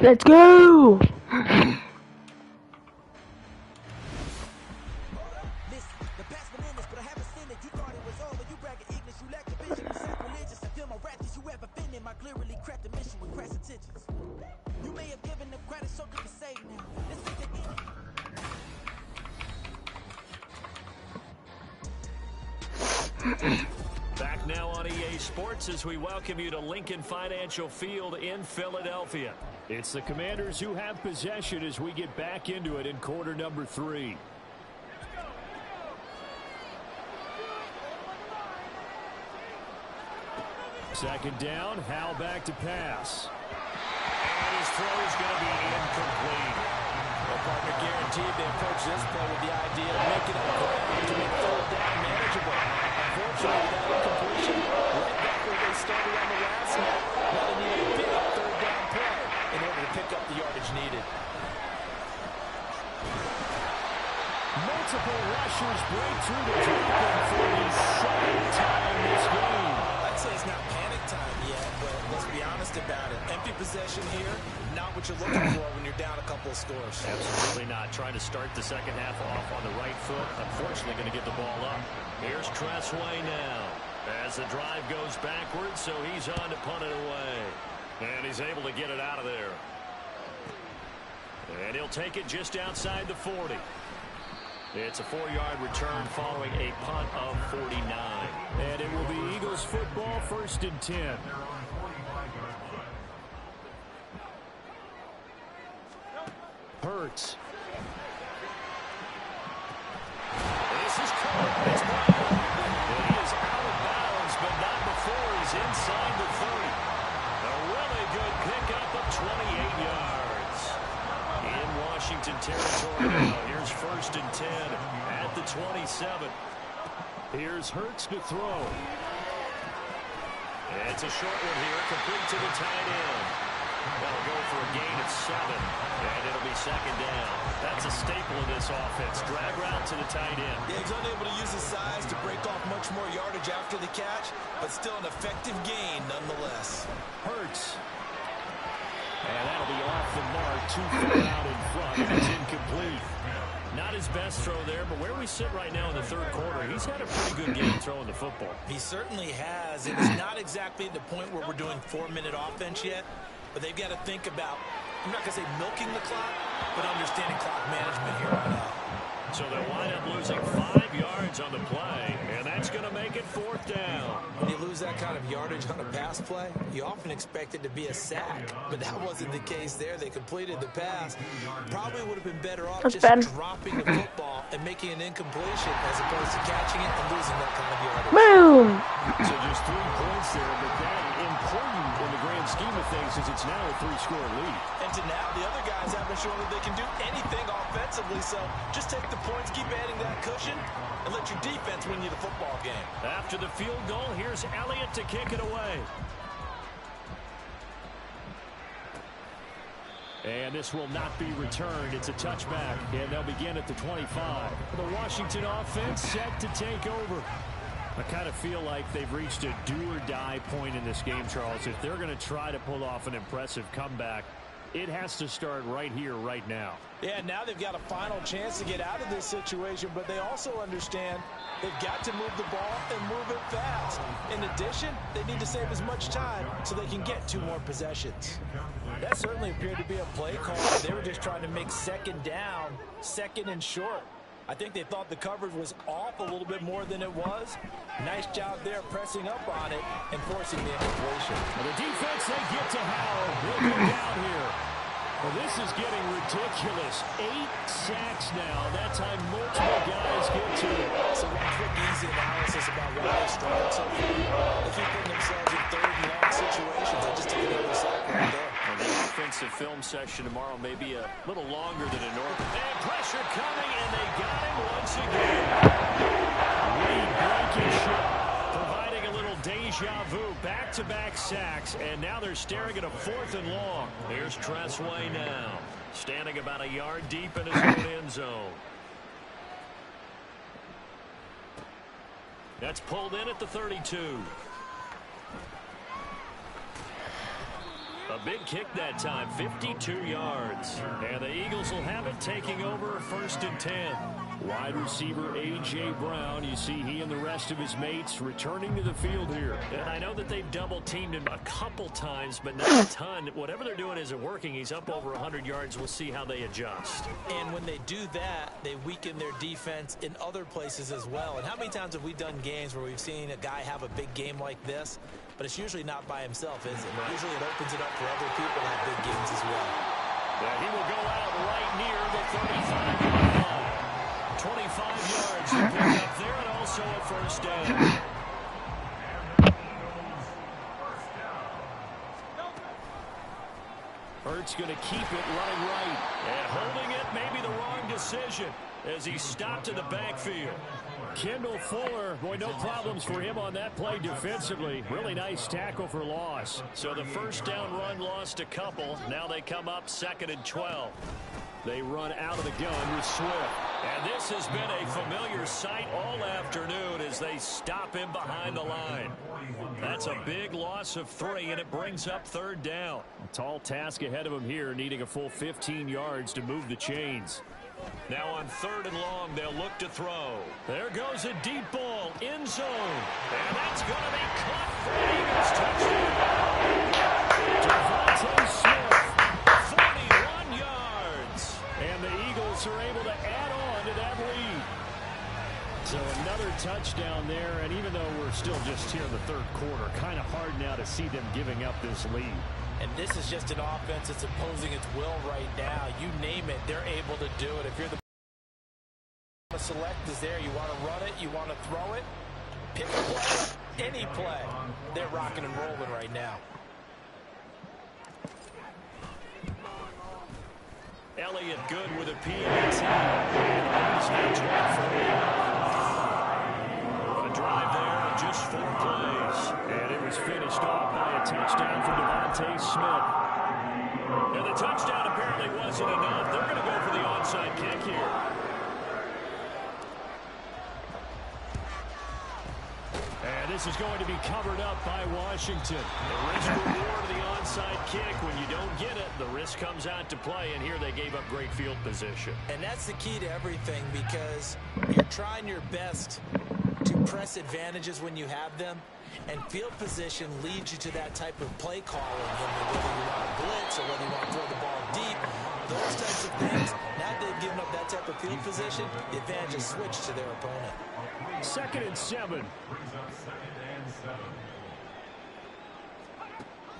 Let's go! Back now on EA Sports as we welcome you to Lincoln Financial Field in Philadelphia. It's the Commanders who have possession as we get back into it in quarter number 3. Second down, Howell back to pass. And his throw is going to be incomplete. Well, partner, guaranteed they approach this play with the idea of making it ground to make third down manageable. Unfortunately, that incompletion, right back where they started on the last snap, now they need a big third down play in order to pick up the yardage needed. Multiple rushers break through the tackle for the second time this game. I'd say it's not panic time yet, but let's be honest about it. Empty possession here, not what you're looking for when you're down a couple of scores. Absolutely not. Trying to start the second half off on the right foot. Unfortunately, going to get the ball up. Here's Tressway now. As the drive goes backwards, so he's on to punt it away. And he's able to get it out of there. And he'll take it just outside the 40. It's a 4-yard return following a punt of 49. And it will be Eagles football, 1st and 10. Hurts. This is caught. It's Brown. He is out of bounds, but not before he's inside the 30. A really good pickup of 28 yards. In Washington territory now. Here's 1st and 10 at the 27. Here's Hurts to throw. It's a short one here, complete to the tight end. That'll go for a gain of 7, and it'll be second down. That's a staple of this offense. Drag route to the tight end. Yeah, he's unable to use his size to break off much more yardage after the catch, but still an effective gain nonetheless. Hurts. And that'll be off the mark, too far out in front. It's incomplete. Not his best throw there, but where we sit right now in the third quarter, he's had a pretty good game throwing the football. He certainly has. It is not exactly at the point where we're doing 4-minute offense yet, but they've got to think about, I'm not going to say milking the clock, but understanding clock management here on out. So they'll wind up losing 5 yards on the play, and that's going to make it 4th down. When you lose that kind of yardage on a pass play, you often expect it to be a sack, but that wasn't the case there. They completed the pass. Probably would have been better off just dropping the football and making an incompletion as opposed to catching it and losing that kind of yardage. Boom! So just 3 points there, but that important in the grand scheme of things is it's now a 3-score lead. And to now, the other guys haven't shown that they can do anything offensively, so just take the points, keep adding that cushion, and let your defense win you the football game. After the field goal, here's Elliott to kick it away. And this will not be returned. It's a touchback, and they'll begin at the 25. The Washington offense set to take over. I kind of feel like they've reached a do-or-die point in this game, Charles. If they're going to try to pull off an impressive comeback, it has to start right here, right now. Yeah, now they've got a final chance to get out of this situation, but they also understand they've got to move the ball and move it fast. In addition, they need to save as much time so they can get 2 more possessions. That certainly appeared to be a play call. They were just trying to make second down, second and short. I think they thought the coverage was off a little bit more than it was. Nice job there pressing up on it and forcing the incompletion. The defense, they get to Howell. We'll go down here. Well, this is getting ridiculous. 8 sacks now. That time multiple guys get to it. So one quick, easy analysis about why they struggled so far. They keep putting themselves in 3rd and long situations. They just took another sack right there. And the offensive film session tomorrow may be a little longer than a normal. And pressure coming, and they got him once again. Reed Blankenship providing a little deja vu. Back-to-back sacks, and now they're staring at a 4th and long. Here's Tressway now, standing about a yard deep in his own end zone. That's pulled in at the 32. A A big kick that time, 52 yards. And the Eagles will have it, taking over 1st and 10. Wide receiver A.J. Brown, you see he and the rest of his mates returning to the field here. And I know that they've double-teamed him a couple times, but not a ton. Whatever they're doing isn't working. He's up over 100 yards. We'll see how they adjust. And when they do that, they weaken their defense in other places as well. And how many times have we done games where we've seen a guy have a big game like this, but it's usually not by himself, is it? Right. Usually it opens it up for other people to have big games as well. Yeah, he will go out right near the 35-yard line. 25 yards to pick up there, and also a 1st down. Hurts going to keep it running right. And holding it may be the wrong decision as he stopped in the backfield. Kendall Fuller, boy, no problems for him on that play defensively. Really nice tackle for loss. So the 1st down run lost a couple. Now they come up 2nd and 12. They run out of the gun with Swift. And this has been a familiar sight all afternoon as they stop him behind the line. That's a big loss of 3, and it brings up 3rd down. A tall task ahead of him here, needing a full 15 yards to move the chains. Now on 3rd and long, they'll look to throw. There goes a deep ball, end zone. And that's going to be caught for Eagles touchdown. Devontae Smith, 41 yards. And the Eagles are able to add on to that lead. So another touchdown there, and even though we're still just here in the 3rd quarter, kind of hard now to see them giving up this lead. And this is just an offense that's imposing its will right now. You name it, they're able to do it. If you're the select is there, you want to run it, you want to throw it, pick a play, any play. They're rocking and rolling right now. Elliott good with a PAT. And a drive there, just 4 plays. And it was finished off by a touchdown from Devontae Smith. And the touchdown apparently wasn't enough. They're going to go for the onside kick here. And this is going to be covered up by Washington. The risk reward of the onside kick. When you don't get it, the risk comes out to play, and here they gave up great field position. And that's the key to everything, because you're trying your best to press advantages when you have them, and field position leads you to that type of play calling, whether you want to blitz or whether you want to throw the ball deep. Those types of things, now they've given up that type of field position, the advantage is switched to their opponent. 2nd and 7.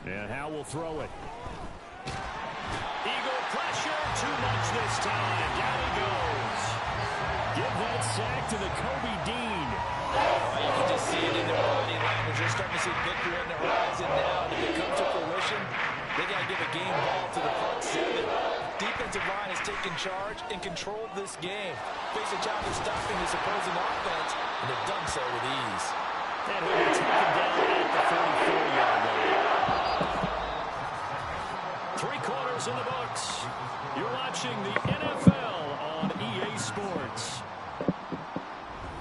And Howe will throw it. Eagle pressure, too much this time. Down he goes. Give that sack to the Kobe Dean. Oh, you can just see it in their body language. You're starting to see victory on the horizon now. If it comes to fruition, they got to give a game ball to the front 7. Defensive line has taken charge and controlled this game. Face a job of stopping this opposing offense, and they've done so with ease. And he'll be taken down at the 44-yard line. 3 quarters in the books. You're watching the NFL on EA Sports.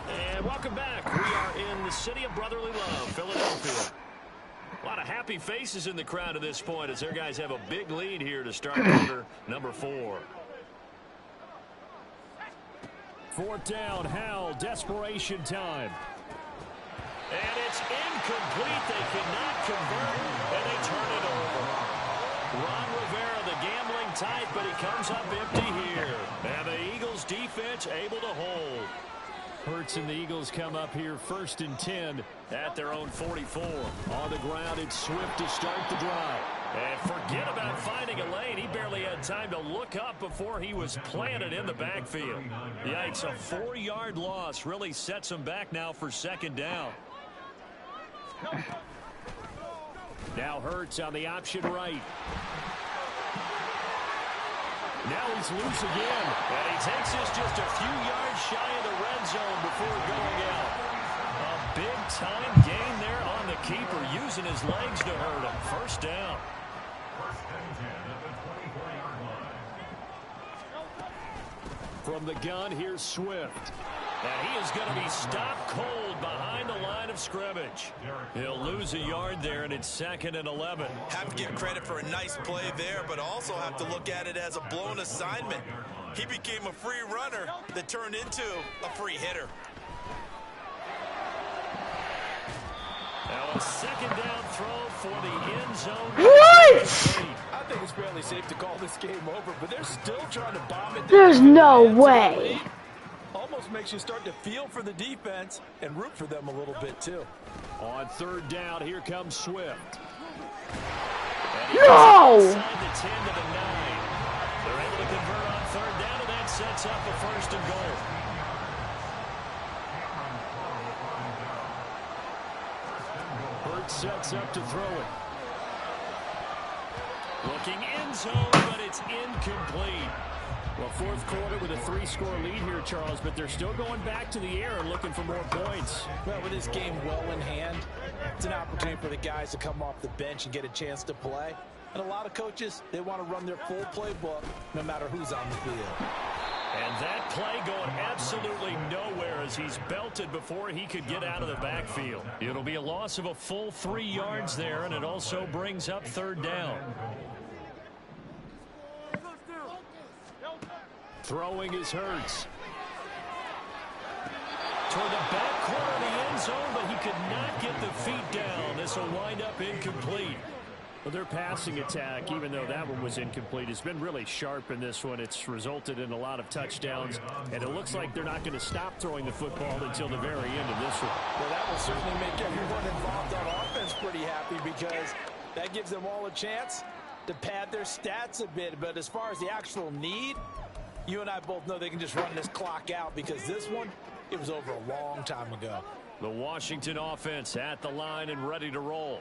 And welcome back. We are in the city of brotherly love, Philadelphia. A lot of happy faces in the crowd at this point as their guys have a big lead here to start quarter number 4. 4th down, Howell, desperation time. And it's incomplete. They cannot convert, and they turn it over. Ron Rivera, the gambling type, but he comes up empty here. And the Eagles defense able to hold. Hurts and the Eagles come up here 1st and 10 at their own 44. On the ground, it's Swift to start the drive. And forget about finding a lane. He barely had time to look up before he was planted in the backfield. Yikes, a 4-yard loss really sets him back now for 2nd down. Now Hurts on the option right. Now he's loose again. And he takes this just a few yards shy of the red zone before going out. A big-time gain there on the keeper, using his legs to hurt him. 1st down. From the gun, here's Swift. And he is going to be stopped cold behind the line of scrimmage. He'll lose a yard there, and it's 2nd and 11. Have to give credit for a nice play there, but also have to look at it as a blown assignment. He became a free runner that turned into a free hitter. Now a 2nd down throw for the end zone. What? I think it's fairly safe to call this game over, but they're still trying to bomb it. There's no way. Almost makes you start to feel for the defense and root for them a little bit too. On 3rd down, here comes Swift. No! Inside the 10 to the 9. They're able to convert on 3rd down, and that sets up a 1st and goal. Burt sets up to throw it. Looking end zone, but it's incomplete. Well, 4th quarter with a 3-score lead here, Charles, but they're still going back to the air and looking for more points. Well, with this game well in hand, it's an opportunity for the guys to come off the bench and get a chance to play. And a lot of coaches, they want to run their full playbook no matter who's on the field. And that play going absolutely nowhere as he's belted before he could get out of the backfield. It'll be a loss of a full 3 yards there, and it also brings up 3rd down. Throwing is Hurts. Toward the back corner of the end zone, but he could not get the feet down. This will wind up incomplete. Well, their passing attack, even though that one was incomplete, has been really sharp in this one. It's resulted in a lot of touchdowns, and it looks like they're not going to stop throwing the football until the very end of this one. Well, that will certainly make everyone involved on offense pretty happy because that gives them all a chance to pad their stats a bit. But as far as the actual need, you and I both know they can just run this clock out because this one, it was over a long time ago. The Washington offense at the line and ready to roll.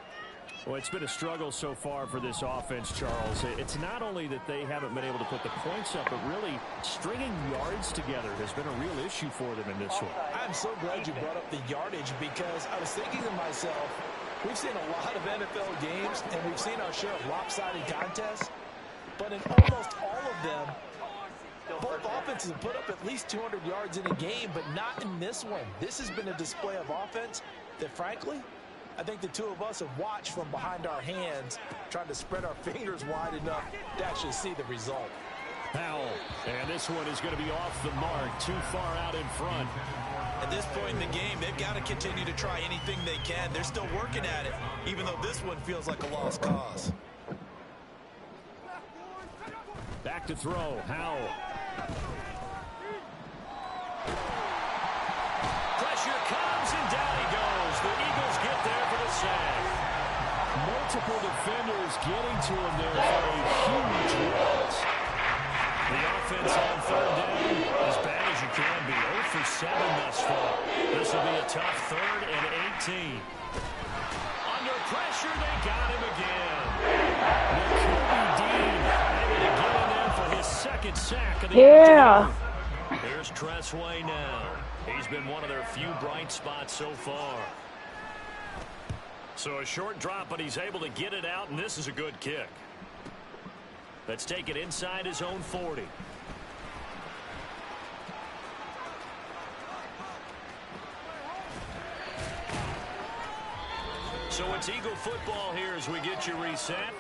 Well, it's been a struggle so far for this offense, Charles. It's not only that they haven't been able to put the points up, but really stringing yards together has been a real issue for them in this one. I'm so glad you brought up the yardage because I was thinking to myself, we've seen a lot of NFL games and we've seen our share of lopsided contests, but in almost all of them, both offenses have put up at least 200 yards in a game, but not in this one. This has been a display of offense that, frankly, I think the two of us have watched from behind our hands, trying to spread our fingers wide enough to actually see the result. Powell, and this one is going to be off the mark, too far out in front. At this point in the game, they've got to continue to try anything they can. They're still working at it, even though this one feels like a lost cause. Back to throw, Howell. Pressure comes, and down he goes. The Eagles get there for the sack. Multiple defenders getting to him there for a huge loss. The offense on 3rd down, as bad as you can be. 0 for 7 thus far. This will be a tough 3rd and 18. Under pressure, they got him again. Nakobe Dean able to get in there for his 2nd sack of the afternoon. Here's Tressway now. He's been one of their few bright spots so far. So a short drop, but he's able to get it out, and this is a good kick. Let's take it inside his own 40. So it's Eagle football here as we get you reset.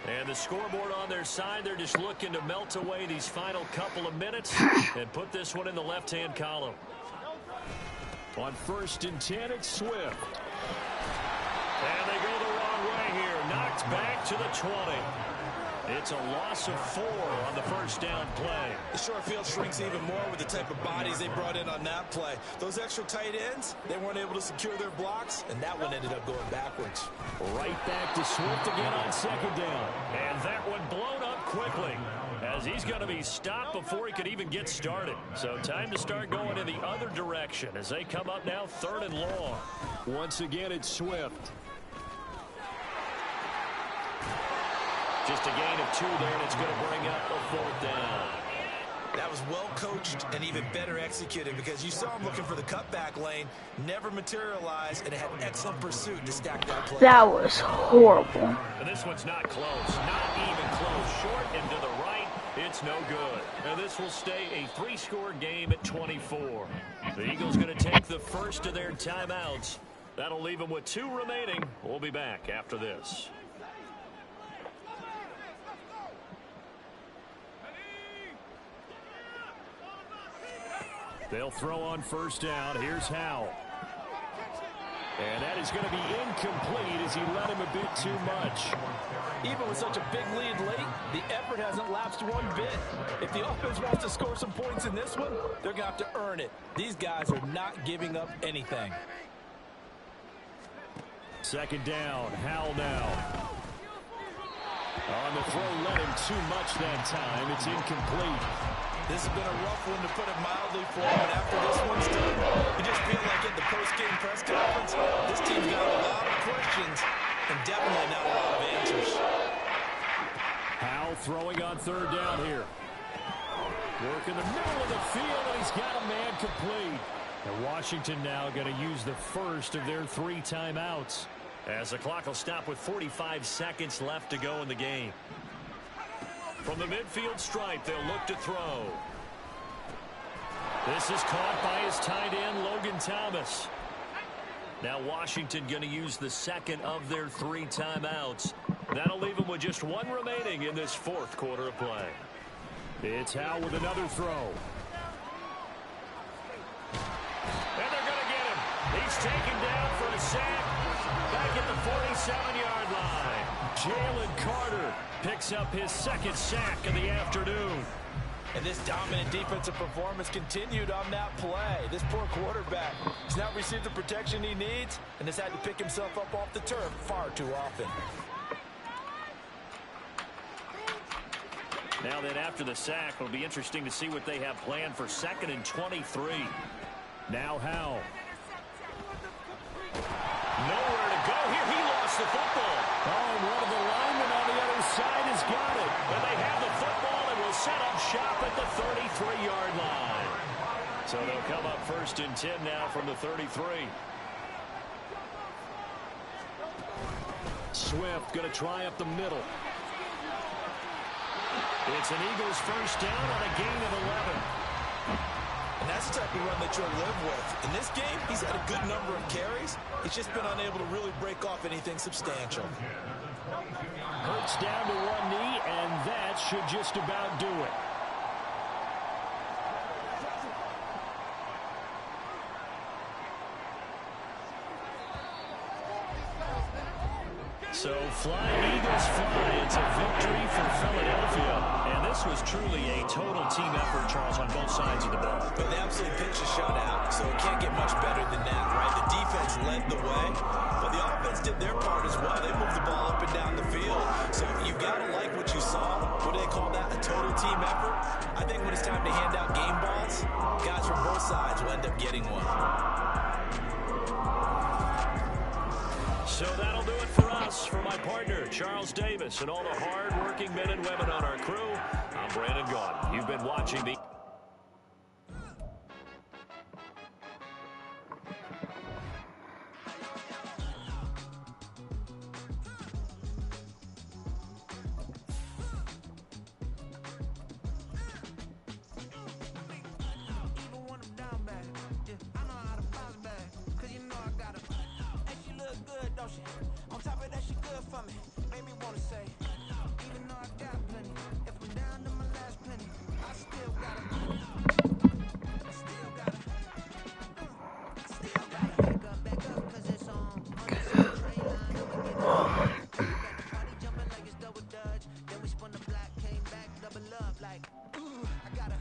And the scoreboard on their side, they're just looking to melt away these final couple of minutes and put this one in the left-hand column. On 1st and 10, it's Swift. And they go the wrong way here. Knocked back to the 20. It's a loss of 4 on the 1st down play. The short field shrinks even more with the type of bodies they brought in on that play. Those extra tight ends, they weren't able to secure their blocks, and that one ended up going backwards. Right back to Swift again on 2nd down. And that one blown up quickly as he's going to be stopped before he could even get started. So time to start going in the other direction as they come up now 3rd and long. Once again, it's Swift. Just a gain of 2 there, and it's going to bring up a 4th down. That was well coached and even better executed because you saw him looking for the cutback lane, never materialized, and had excellent pursuit to stack that play. That was horrible. And this one's not close, not even close. Short and to the right. It's no good. And this will stay a three-score game at 24. The Eagles going to take the first of their timeouts. That'll leave them with 2 remaining. We'll be back after this. They'll throw on first down. Here's Howell. And that is going to be incomplete as he led him a bit too much. Even with such a big lead late, the effort hasn't lapsed one bit. If the offense wants to score some points in this one, they're going to have to earn it. These guys are not giving up anything. Second down, Howell now. On the throw, led him too much that time. It's incomplete. This has been a rough one, to put it mildly, for him. And after this one's done, you just feel like at the post-game press conference, this team's got a lot of questions and definitely not a lot of answers. Howell throwing on third down here. Work in the middle of the field, and he's got a man complete. And Washington now going to use the first of their 3 timeouts, as the clock will stop with 45 seconds left to go in the game. From the midfield stripe, they'll look to throw. This is caught by his tight end, Logan Thomas. Now Washington going to use the second of their 3 timeouts. That'll leave them with just 1 remaining in this 4th quarter of play. It's Howell with another throw. And they're going to get him. He's taken down for a sack back at the 47-yard line. Jalen Carter picks up his 2nd sack of the afternoon. And this dominant defensive performance continued on that play. This poor quarterback has not received the protection he needs and has had to pick himself up off the turf far too often. Now then, after the sack, it'll be interesting to see what they have planned for 2nd and 23. Now Howell. Nowhere to go here. He lost the football. Oh, and one of the linemen on the other side has got it. And they have the football and will set up shop at the 33-yard line. So they'll come up 1st and 10 now from the 33. Swift going to try up the middle. It's an Eagles first down on a gain of 11. And that's the type of run that you'll live with. In this game, he's had a good number of carries. He's just been unable to really break off anything substantial. Hurts down to 1 knee, and that should just about do it. So flying Eagles fly. It's a victory for Philadelphia. And this was truly a total team effort, Charles, on both sides of the ball. But they absolutely pitched a shutout, so it can't get much better than that, right? The defense led the way, but the offense did their part as well. They moved the ball up and down the field. So you've got to like what you saw. What do they call that? A total team effort? I think when it's time to hand out game balls, guys from both sides will end up getting one. So that'll do it for us. For my partner, Charles Davis, and all the hard-working men and women on our crew, I'm Brandon Gaudin. You've been watching the... On top of that, she good for me. Made me wanna say, even though I got plenty, if I'm down to my last penny, I still gotta back up, cause it's on. Train line, and we get it. Got the party jumping like it's double dutch. Then we spun the block, came back, double up, like, ooh, I gotta